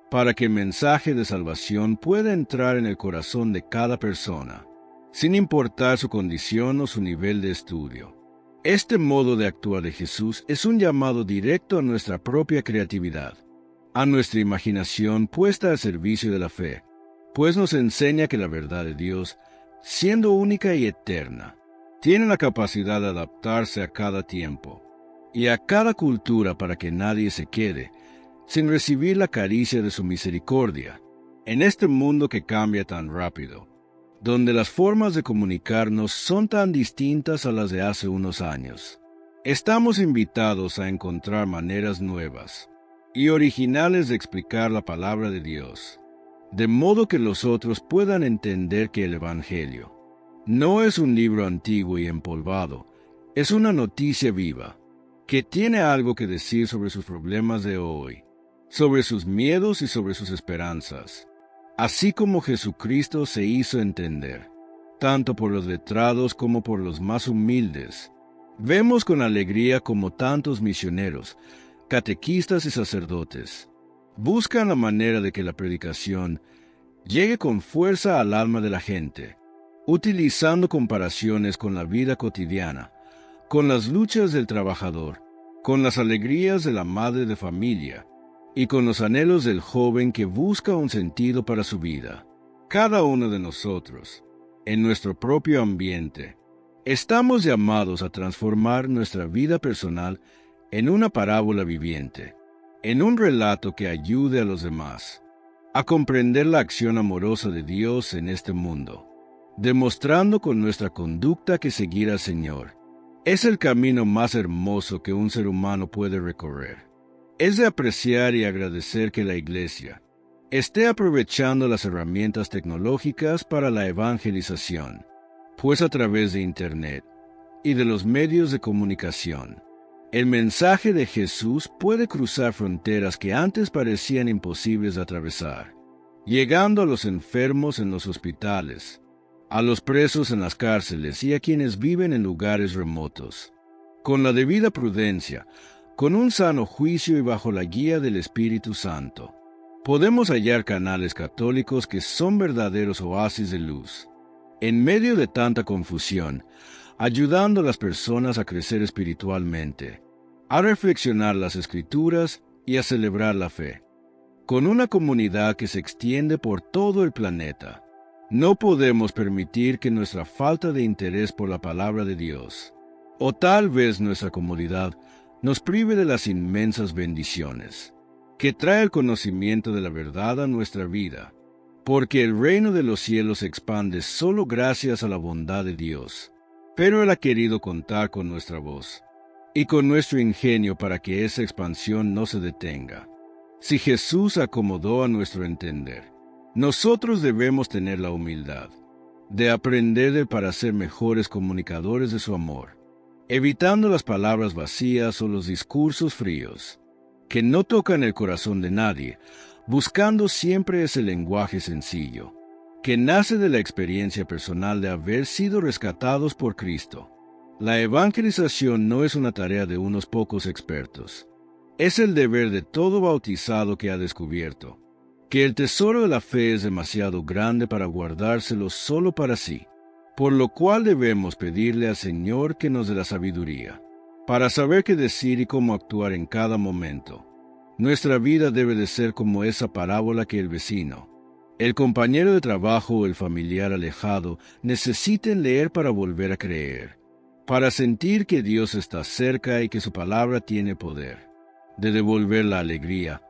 para que el mensaje de salvación pueda entrar en el corazón de cada persona, sin importar su condición o su nivel de estudio. Este modo de actuar de Jesús es un llamado directo a nuestra propia creatividad, a nuestra imaginación puesta al servicio de la fe, pues nos enseña que la verdad de Dios, siendo única y eterna, tiene la capacidad de adaptarse a cada tiempo y a cada cultura para que nadie se quede sin recibir la caricia de su misericordia. En este mundo que cambia tan rápido, donde las formas de comunicarnos son tan distintas a las de hace unos años, estamos invitados a encontrar maneras nuevas y originales de explicar la palabra de Dios, de modo que los otros puedan entender que el Evangelio no es un libro antiguo y empolvado, es una noticia viva, que tiene algo que decir sobre sus problemas de hoy, sobre sus miedos y sobre sus esperanzas, así como Jesucristo se hizo entender, tanto por los letrados como por los más humildes. Vemos con alegría como tantos misioneros catequistas y sacerdotes buscan la manera de que la predicación llegue con fuerza al alma de la gente, utilizando comparaciones con la vida cotidiana, con las luchas del trabajador, con las alegrías de la madre de familia y con los anhelos del joven que busca un sentido para su vida. Cada uno de nosotros, en nuestro propio ambiente, estamos llamados a transformar nuestra vida personal en una parábola viviente, en un relato que ayude a los demás a comprender la acción amorosa de Dios en este mundo, demostrando con nuestra conducta que seguir al Señor es el camino más hermoso que un ser humano puede recorrer. Es de apreciar y agradecer que la Iglesia esté aprovechando las herramientas tecnológicas para la evangelización, pues a través de Internet y de los medios de comunicación, el mensaje de Jesús puede cruzar fronteras que antes parecían imposibles de atravesar, llegando a los enfermos en los hospitales, a los presos en las cárceles y a quienes viven en lugares remotos. Con la debida prudencia, con un sano juicio y bajo la guía del Espíritu Santo, podemos hallar canales católicos que son verdaderos oasis de luz, en medio de tanta confusión, ayudando a las personas a crecer espiritualmente, a reflexionar las Escrituras y a celebrar la fe. Con una comunidad que se extiende por todo el planeta, no podemos permitir que nuestra falta de interés por la palabra de Dios, o tal vez nuestra comodidad, nos prive de las inmensas bendiciones que trae el conocimiento de la verdad a nuestra vida, porque el reino de los cielos se expande solo gracias a la bondad de Dios. Pero Él ha querido contar con nuestra voz y con nuestro ingenio para que esa expansión no se detenga. Si Jesús acomodó a nuestro entender, nosotros debemos tener la humildad de aprender de Él para ser mejores comunicadores de su amor, evitando las palabras vacías o los discursos fríos, que no tocan el corazón de nadie, buscando siempre ese lenguaje sencillo, que nace de la experiencia personal de haber sido rescatados por Cristo. La evangelización no es una tarea de unos pocos expertos. Es el deber de todo bautizado que ha descubierto que el tesoro de la fe es demasiado grande para guardárselo solo para sí, por lo cual debemos pedirle al Señor que nos dé la sabiduría, para saber qué decir y cómo actuar en cada momento. Nuestra vida debe de ser como esa parábola que el vecino, el compañero de trabajo o el familiar alejado necesiten leer para volver a creer, para sentir que Dios está cerca y que su palabra tiene poder de devolver la alegría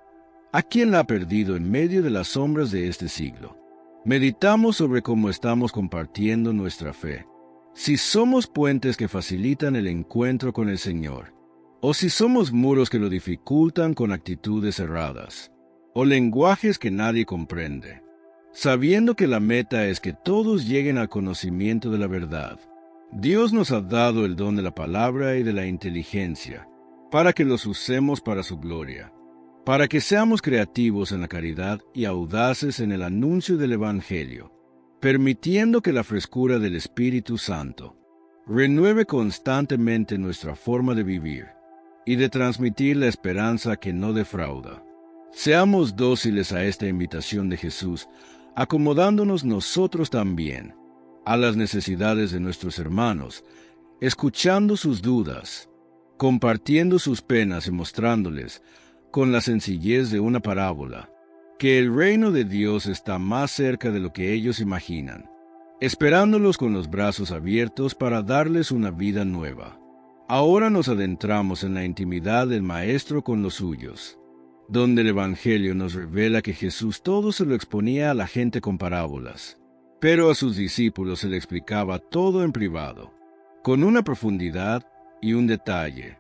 a quien la ha perdido en medio de las sombras de este siglo. Meditamos sobre cómo estamos compartiendo nuestra fe, si somos puentes que facilitan el encuentro con el Señor, o si somos muros que lo dificultan con actitudes erradas, o lenguajes que nadie comprende, sabiendo que la meta es que todos lleguen al conocimiento de la verdad. Dios nos ha dado el don de la palabra y de la inteligencia, para que los usemos para su gloria, para que seamos creativos en la caridad y audaces en el anuncio del Evangelio, permitiendo que la frescura del Espíritu Santo renueve constantemente nuestra forma de vivir y de transmitir la esperanza que no defrauda. Seamos dóciles a esta invitación de Jesús, acomodándonos nosotros también a las necesidades de nuestros hermanos, escuchando sus dudas, compartiendo sus penas y mostrándoles, con la sencillez de una parábola, que el reino de Dios está más cerca de lo que ellos imaginan, esperándolos con los brazos abiertos para darles una vida nueva. Ahora nos adentramos en la intimidad del Maestro con los suyos, donde el Evangelio nos revela que Jesús todo se lo exponía a la gente con parábolas, pero a sus discípulos se le explicaba todo en privado, con una profundidad y un detalle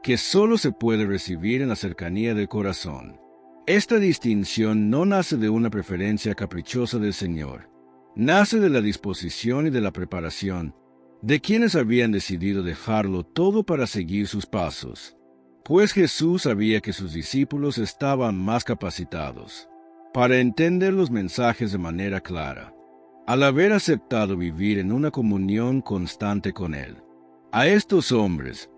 que solo se puede recibir en la cercanía del corazón. Esta distinción no nace de una preferencia caprichosa del Señor, nace de la disposición y de la preparación de quienes habían decidido dejarlo todo para seguir sus pasos, pues Jesús sabía que sus discípulos estaban más capacitados para entender los mensajes de manera clara, al haber aceptado vivir en una comunión constante con Él. A estos hombres,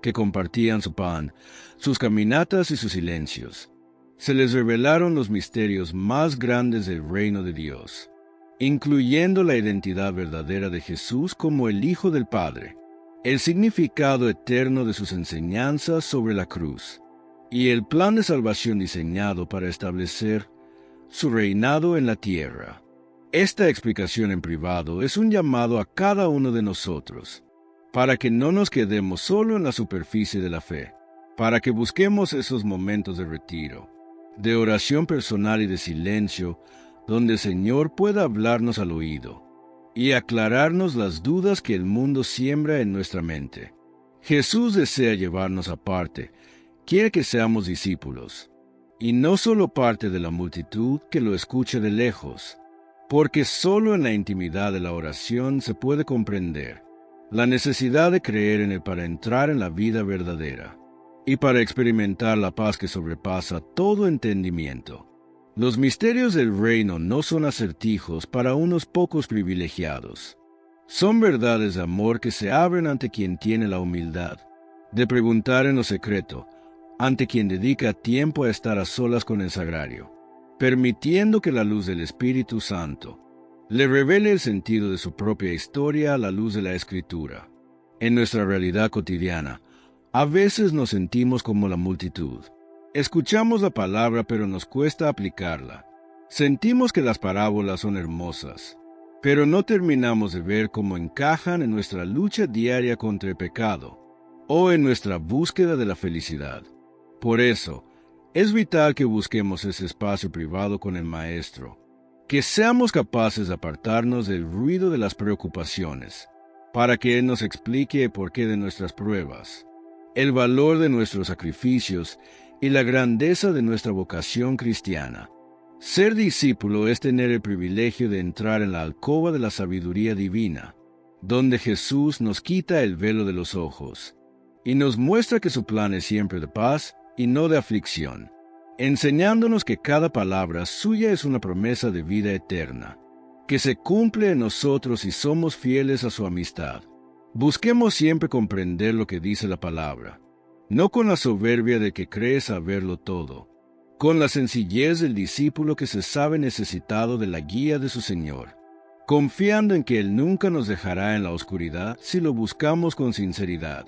que compartían su pan, sus caminatas y sus silencios. Se les revelaron los misterios más grandes del reino de Dios, incluyendo la identidad verdadera de Jesús como el Hijo del Padre, el significado eterno de sus enseñanzas sobre la cruz, y el plan de salvación diseñado para establecer su reinado en la tierra. Esta explicación en privado es un llamado a cada uno de nosotros, para que no nos quedemos solo en la superficie de la fe, para que busquemos esos momentos de retiro, de oración personal y de silencio, donde el Señor pueda hablarnos al oído y aclararnos las dudas que el mundo siembra en nuestra mente. Jesús desea llevarnos aparte, quiere que seamos discípulos, y no solo parte de la multitud que lo escuche de lejos, porque solo en la intimidad de la oración se puede comprender la necesidad de creer en Él para entrar en la vida verdadera y para experimentar la paz que sobrepasa todo entendimiento. Los misterios del reino no son acertijos para unos pocos privilegiados. Son verdades de amor que se abren ante quien tiene la humildad de preguntar en lo secreto, ante quien dedica tiempo a estar a solas con el sagrario, permitiendo que la luz del Espíritu Santo le revele el sentido de su propia historia a la luz de la Escritura. En nuestra realidad cotidiana, a veces nos sentimos como la multitud. Escuchamos la palabra pero nos cuesta aplicarla. Sentimos que las parábolas son hermosas, pero no terminamos de ver cómo encajan en nuestra lucha diaria contra el pecado o en nuestra búsqueda de la felicidad. Por eso, es vital que busquemos ese espacio privado con el Maestro, que seamos capaces de apartarnos del ruido de las preocupaciones, para que Él nos explique el porqué de nuestras pruebas, el valor de nuestros sacrificios y la grandeza de nuestra vocación cristiana. Ser discípulo es tener el privilegio de entrar en la alcoba de la sabiduría divina, donde Jesús nos quita el velo de los ojos y nos muestra que su plan es siempre de paz y no de aflicción, enseñándonos que cada palabra suya es una promesa de vida eterna, que se cumple en nosotros si somos fieles a su amistad. Busquemos siempre comprender lo que dice la palabra, no con la soberbia de que cree saberlo todo, con la sencillez del discípulo que se sabe necesitado de la guía de su Señor, confiando en que Él nunca nos dejará en la oscuridad si lo buscamos con sinceridad.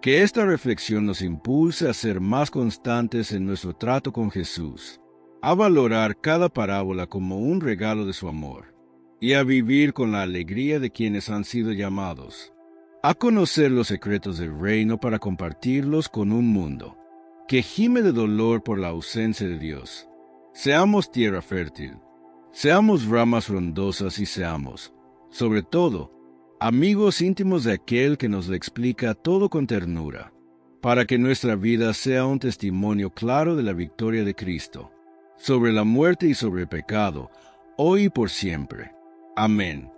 Que esta reflexión nos impulse a ser más constantes en nuestro trato con Jesús, a valorar cada parábola como un regalo de su amor, y a vivir con la alegría de quienes han sido llamados a conocer los secretos del reino para compartirlos con un mundo que gime de dolor por la ausencia de Dios. Seamos tierra fértil, seamos ramas frondosas y seamos, sobre todo, amigos íntimos de aquel que nos le explica todo con ternura, para que nuestra vida sea un testimonio claro de la victoria de Cristo, sobre la muerte y sobre el pecado, hoy y por siempre. Amén.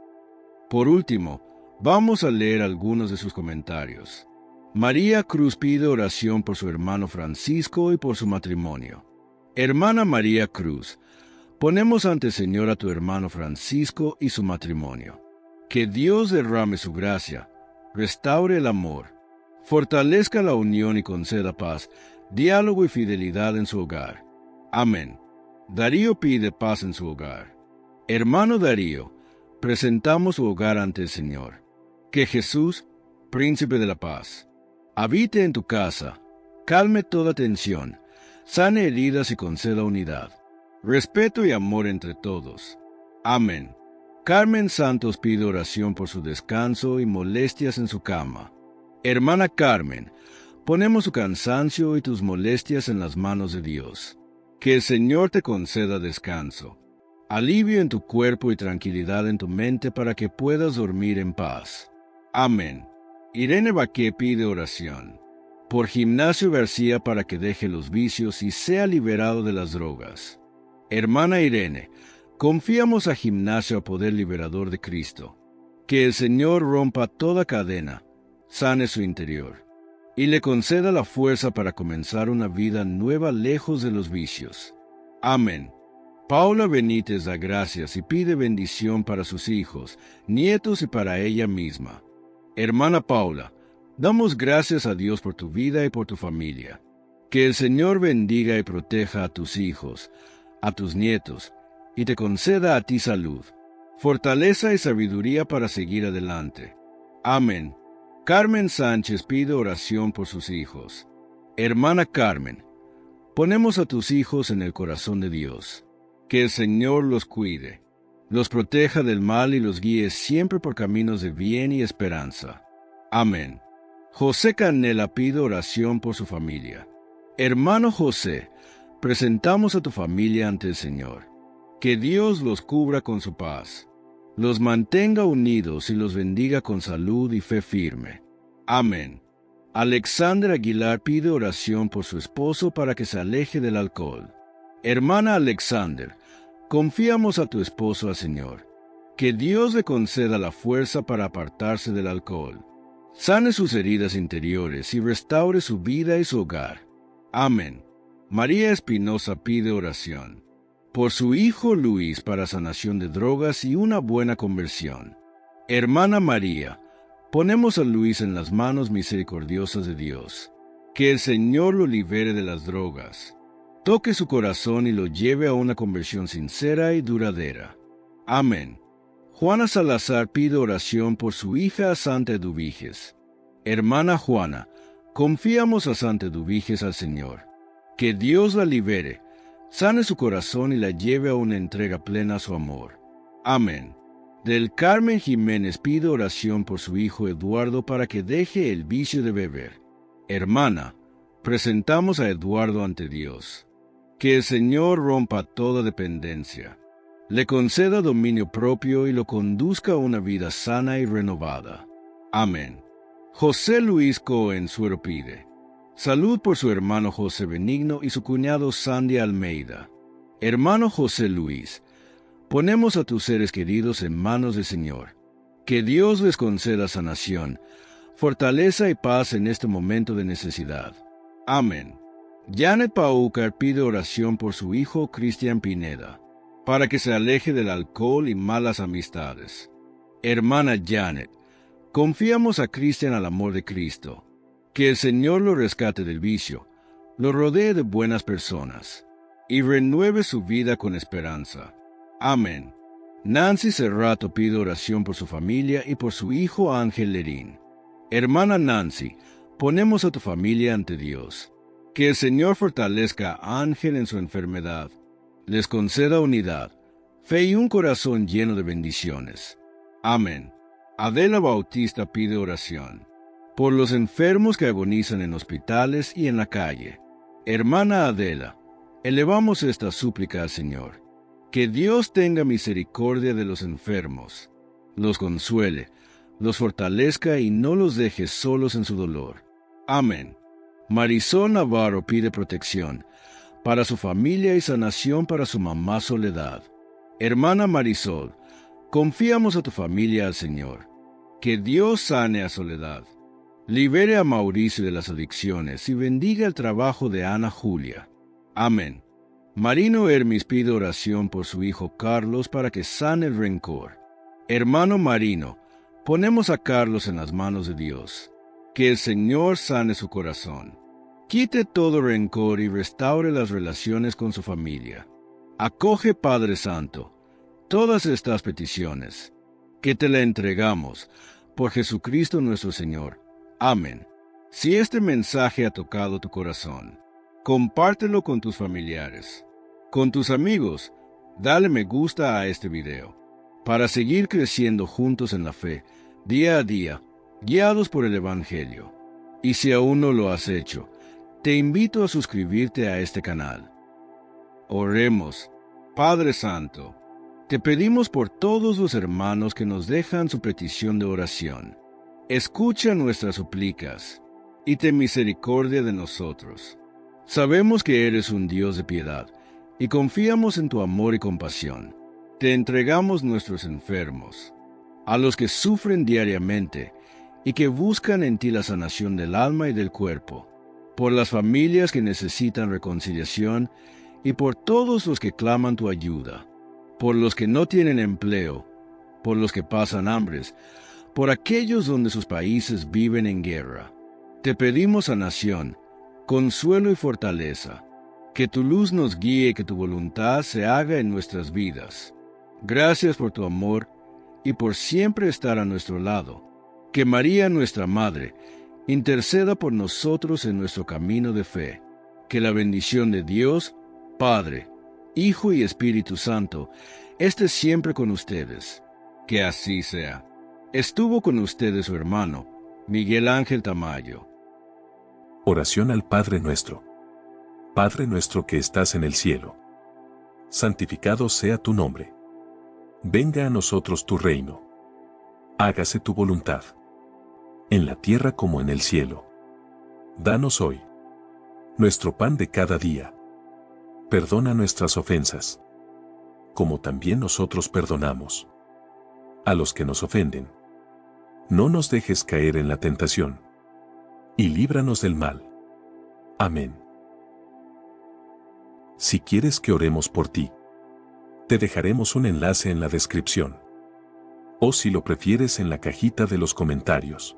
Por último, vamos a leer algunos de sus comentarios. María Cruz pide oración por su hermano Francisco y por su matrimonio. Hermana María Cruz, ponemos ante el Señor a tu hermano Francisco y su matrimonio. Que Dios derrame su gracia, restaure el amor, fortalezca la unión y conceda paz, diálogo y fidelidad en su hogar. Amén. Darío pide paz en su hogar. Hermano Darío, presentamos su hogar ante el Señor. Que Jesús, Príncipe de la Paz, habite en tu casa, calme toda tensión, sane heridas y conceda unidad, respeto y amor entre todos. Amén. Carmen Santos pide oración por su descanso y molestias en su cama. Hermana Carmen, ponemos su cansancio y tus molestias en las manos de Dios. Que el Señor te conceda descanso, alivio en tu cuerpo y tranquilidad en tu mente para que puedas dormir en paz. Amén. Irene Baqué pide oración por Gimnasio García para que deje los vicios y sea liberado de las drogas. Hermana Irene, confiamos a Gimnasio a poder liberador de Cristo. Que el Señor rompa toda cadena, sane su interior, y le conceda la fuerza para comenzar una vida nueva lejos de los vicios. Amén. Paula Benítez da gracias y pide bendición para sus hijos, nietos y para ella misma. Hermana Paula, Damos gracias a Dios por tu vida y por tu familia. Que el Señor bendiga y proteja a tus hijos, a tus nietos, y te conceda a ti salud, fortaleza y sabiduría para seguir adelante. Amén. Carmen Sánchez pide oración por sus hijos. Hermana Carmen, ponemos a tus hijos en el corazón de Dios. Que el Señor los cuide, los proteja del mal y los guíe siempre por caminos de bien y esperanza. Amén. José Canela pide oración por su familia. Hermano José, presentamos a tu familia ante el Señor. Que Dios los cubra con su paz, los mantenga unidos y los bendiga con salud y fe firme. Amén. Alexander Aguilar pide oración por su esposo para que se aleje del alcohol. Hermana Alexander, confiamos a tu esposo al Señor. Que Dios le conceda la fuerza para apartarse del alcohol, sane sus heridas interiores y restaure su vida y su hogar. Amén. María Espinosa pide oración por su hijo Luis para sanación de drogas y una buena conversión. Hermana María, ponemos a Luis en las manos misericordiosas de Dios. Que el Señor lo libere de las drogas, toque su corazón y lo lleve a una conversión sincera y duradera. Amén. Juana Salazar pide oración por su hija Santa Eduviges. Hermana Juana, confiamos a Santa Eduviges al Señor. Que Dios la libere, sane su corazón y la lleve a una entrega plena a su amor. Amén. Del Carmen Jiménez pide oración por su hijo Eduardo para que deje el vicio de beber. Hermana, presentamos a Eduardo ante Dios. Que el Señor rompa toda dependencia, le conceda dominio propio y lo conduzca a una vida sana y renovada. Amén. José Luis Cohen Suero pide salud por su hermano José Benigno y su cuñado Sandy Almeida. Hermano José Luis, ponemos a tus seres queridos en manos del Señor. Que Dios les conceda sanación, fortaleza y paz en este momento de necesidad. Amén. Janet Paucar pide oración por su hijo Cristian Pineda, para que se aleje del alcohol y malas amistades. Hermana Janet, confiamos a Cristian al amor de Cristo. Que el Señor lo rescate del vicio, lo rodee de buenas personas, y renueve su vida con esperanza. Amén. Nancy Cerrato pide oración por su familia y por su hijo Ángel Lerín. Hermana Nancy, ponemos a tu familia ante Dios. Que el Señor fortalezca a Ángel en su enfermedad, les conceda unidad, fe y un corazón lleno de bendiciones. Amén. Adela Bautista pide oración por los enfermos que agonizan en hospitales y en la calle. Hermana Adela, elevamos esta súplica al Señor. Que Dios tenga misericordia de los enfermos, los consuele, los fortalezca y no los deje solos en su dolor. Amén. Marisol Navarro pide protección para su familia y sanación para su mamá Soledad. Hermana Marisol, confiamos a tu familia al Señor. Que Dios sane a Soledad, libere a Mauricio de las adicciones y bendiga el trabajo de Ana Julia. Amén. Marino Hermis pide oración por su hijo Carlos para que sane el rencor. Hermano Marino, ponemos a Carlos en las manos de Dios. Que el Señor sane su corazón, quite todo rencor y restaure las relaciones con su familia. Acoge, Padre Santo, todas estas peticiones, que te la entregamos por Jesucristo nuestro Señor. Amén. Si este mensaje ha tocado tu corazón, compártelo con tus familiares, con tus amigos. Dale me gusta a este video, para seguir creciendo juntos en la fe, día a día, guiados por el Evangelio. Y si aún no lo has hecho, te invito a suscribirte a este canal. Oremos. Padre Santo, te pedimos por todos los hermanos que nos dejan su petición de oración. Escucha nuestras súplicas y ten misericordia de nosotros. Sabemos que eres un Dios de piedad y confiamos en tu amor y compasión. Te entregamos nuestros enfermos, a los que sufren diariamente y que buscan en ti la sanación del alma y del cuerpo, por las familias que necesitan reconciliación y por todos los que claman tu ayuda, por los que no tienen empleo, por los que pasan hambres, por aquellos donde sus países viven en guerra. Te pedimos, sanación, consuelo y fortaleza, que tu luz nos guíe y que tu voluntad se haga en nuestras vidas. Gracias por tu amor y por siempre estar a nuestro lado. Que María, nuestra Madre, interceda por nosotros en nuestro camino de fe. Que la bendición de Dios, Padre, Hijo y Espíritu Santo, esté siempre con ustedes. Que así sea. Estuvo con ustedes su hermano, Miguel Ángel Tamayo. Oración al Padre Nuestro. Padre nuestro que estás en el cielo. Santificado sea tu nombre. Venga a nosotros tu reino. Hágase tu voluntad. En la tierra como en el cielo. Danos hoy nuestro pan de cada día. Perdona nuestras ofensas, como también nosotros perdonamos a los que nos ofenden. No nos dejes caer en la tentación, y líbranos del mal. Amén. Si quieres que oremos por ti, te dejaremos un enlace en la descripción. O si lo prefieres en la cajita de los comentarios.